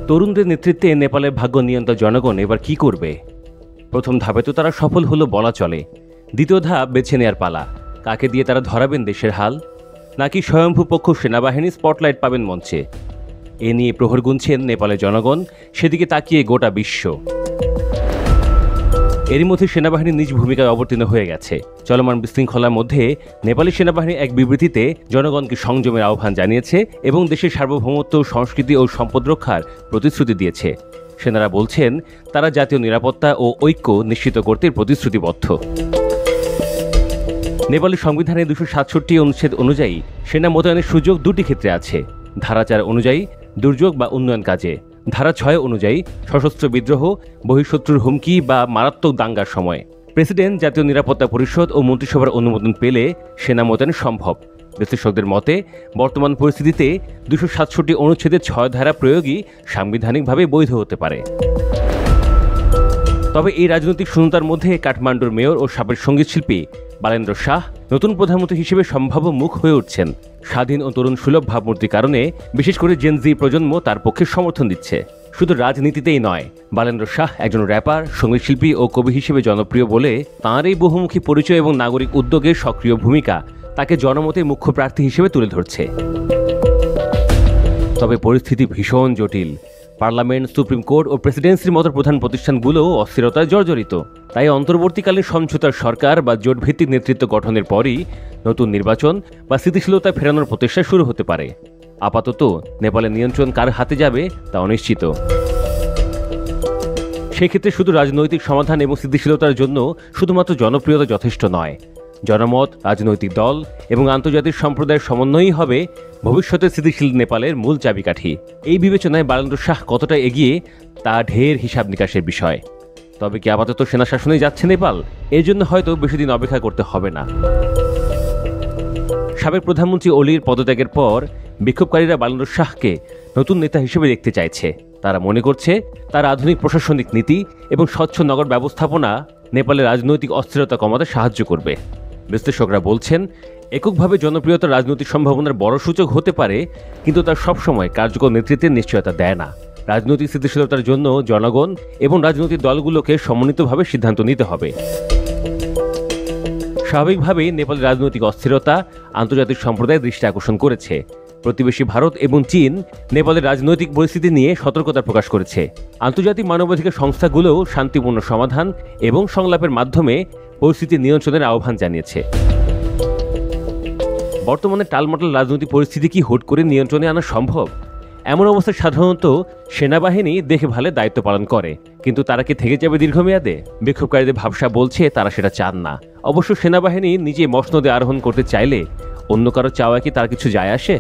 তরুণদের নেতৃত্বে নেপালের ভাগ্য নিয়ন্ত্র জনগণ এবার কি করবে? প্রথম ধাপে তো তারা সফল হলো বলা চলে। দ্বিতীয় ধাপ বেছে নেয়ার পালা। কাকে দিয়ে তারা ধরাবেন দেশের হাল? নাকি স্বয়ংভূ পক্ষ সেনাবাহিনী স্পটলাইট পাবেন মঞ্চে? এ নিয়ে প্রহর গুনছেন নেপালের জনগণ, সেদিকে তাকিয়ে গোটা বিশ্ব। এরই মধ্যে সেনাবাহিনী নিজ ভূমিকায় অবতীর্ণ হয়ে গেছে। চলমান বিশৃঙ্খলার মধ্যে নেপালি সেনাবাহিনী এক বিবৃতিতে জনগণকে সংযমের আহ্বান জানিয়েছে এবং দেশের সার্বভৌমত্ব, সংস্কৃতি ও সম্পদ রক্ষার প্রতিশ্রুতি দিয়েছে। সেনারা বলছেন তারা জাতীয় নিরাপত্তা ও ঐক্য নিশ্চিত করতে প্রতিশ্রুতিবদ্ধ। নেপালি সংবিধানে 267 অনুচ্ছেদ অনুযায়ী সেনা মোতায়েনের সুযোগ দুটি ক্ষেত্রে আছে। ধারা 4 অনুযায়ী দুর্যোগ বা উন্নয়ন কাজে, ধারা 6 অনুযায়ী সশস্ত্র বিদ্রোহ, বহিঃশত্রুর হুমকি বা মারাত্মক দাঙ্গার সময়। প্রেসিডেন্ট, জাতীয় নিরাপত্তা পরিষদ ও মন্ত্রিসভার অনুমোদন পেলে সেনা মোতায়েন সম্ভব। বিশ্লেষকদের মতে বর্তমান পরিস্থিতিতে 267 অনুচ্ছেদের 6 ধারা প্রয়োগই সাংবিধানিকভাবে বৈধ হতে পারে। তবে এই রাজনৈতিক শূন্যতার মধ্যে কাঠমান্ডুর মেয়র ও সাবেক সঙ্গীতশিল্পী বালেন্দ্র শাহ নতুন প্রধানমন্ত্রী হিসেবে সম্ভাব্য মুখ হয়ে উঠছেন। স্বাধীন ও তরুণ সুলভ ভাবমূর্তির কারণে বিশেষ করে জেন জি প্রজন্ম তার পক্ষে সমর্থন দিচ্ছে। শুধু রাজনীতিতেই নয়, বালেন্দ্র শাহ একজন র্যাপার, সঙ্গীতশিল্পী ও কবি হিসেবে জনপ্রিয় বলে তাঁর এই বহুমুখী পরিচয় এবং নাগরিক উদ্যোগের সক্রিয় ভূমিকা তাকে জনমতে মুখ্য প্রার্থী হিসেবে তুলে ধরছে। তবে পরিস্থিতি ভীষণ জটিল। পার্লামেন্ট, সুপ্রিম কোর্ট ও প্রেসিডেন্সির মতো প্রধান প্রতিষ্ঠানগুলোও অস্থিরতায় জর্জরিত। তাই অন্তর্বর্তীকালীন সমঝোতার সরকার বা জোটভিত্তিক নেতৃত্ব গঠনের পরই নতুন নির্বাচন বা স্থিতিশীলতা ফেরানোর প্রচেষ্টা শুরু হতে পারে। আপাতত নেপালের নিয়ন্ত্রণ কার হাতে যাবে তা অনিশ্চিত। সেক্ষেত্রে শুধু রাজনৈতিক সমাধান এবং স্থিতিশীলতার জন্য শুধুমাত্র জনপ্রিয়তা যথেষ্ট নয়। জনমত, রাজনৈতিক দল এবং আন্তর্জাতিক সম্প্রদায়ের সমন্বয়ই হবে ভবিষ্যতে স্থিতিশীল নেপালের মূল চাবিকাঠি। এই বিবেচনায় বালেন্দ্র শাহ কতটা এগিয়ে তা ঢের হিসাব নিকাশের বিষয়। তবে কি আপাতত সেনা শাসনেই যাচ্ছে নেপাল? এর জন্য হয়তো বেশি দিন অপেক্ষা করতে হবে না। সাবেক প্রধানমন্ত্রী ওলির পদত্যাগের পর বিক্ষোভকারীরা বালেন্দ্র শাহকে নতুন নেতা হিসেবে দেখতে চাইছে। তারা মনে করছে তার আধুনিক প্রশাসনিক নীতি এবং স্বচ্ছ নগর ব্যবস্থাপনা নেপালের রাজনৈতিক অস্থিরতা কমাতে সাহায্য করবে। বিশ্লেষকরা বলছেন এককভাবে জনপ্রিয়তার রাজনৈতিক সম্ভাবনার বড় সূচক হতে পারে, কিন্তু তার সবসময় কার্যকর নেতৃত্বের নিশ্চয়তা দেয় না। রাজনৈতিক স্থিতিশীলতার জন্য জনগণ এবং রাজনৈতিক দলগুলোকে সমন্বিতভাবে সিদ্ধান্ত নিতে হবে। স্বাভাবিকভাবেই নেপালের রাজনৈতিক অস্থিরতা আন্তর্জাতিক সম্প্রদায়ের দৃষ্টি আকর্ষণ করেছে। প্রতিবেশী ভারত এবং চীন নেপালের রাজনৈতিক পরিস্থিতি নিয়ে সতর্কতা প্রকাশ করেছে। আন্তর্জাতিক মানবাধিকার সংস্থাগুলোও শান্তিপূর্ণ সমাধান এবং সংলাপের মাধ্যমে পরিস্থিতি নিয়ন্ত্রণের আহ্বান জানিয়েছে। বর্তমানে টালমাটাল রাজনৈতিক পরিস্থিতি কি হুট করে নিয়ন্ত্রণে আনা সম্ভব? এমন অবস্থায় সাধারণত সেনাবাহিনী দেখে ভালে দায়িত্ব পালন করে, কিন্তু তারা কি থেকে যাবে দীর্ঘমেয়াদে? বিক্ষোভকারীদের ভাবসা বলছে তারা সেটা চান না। অবশ্য সেনাবাহিনী নিজে মসনদে আরোহণ করতে চাইলে অন্য কারো চাওয়া কি তার কিছু যায় আসে?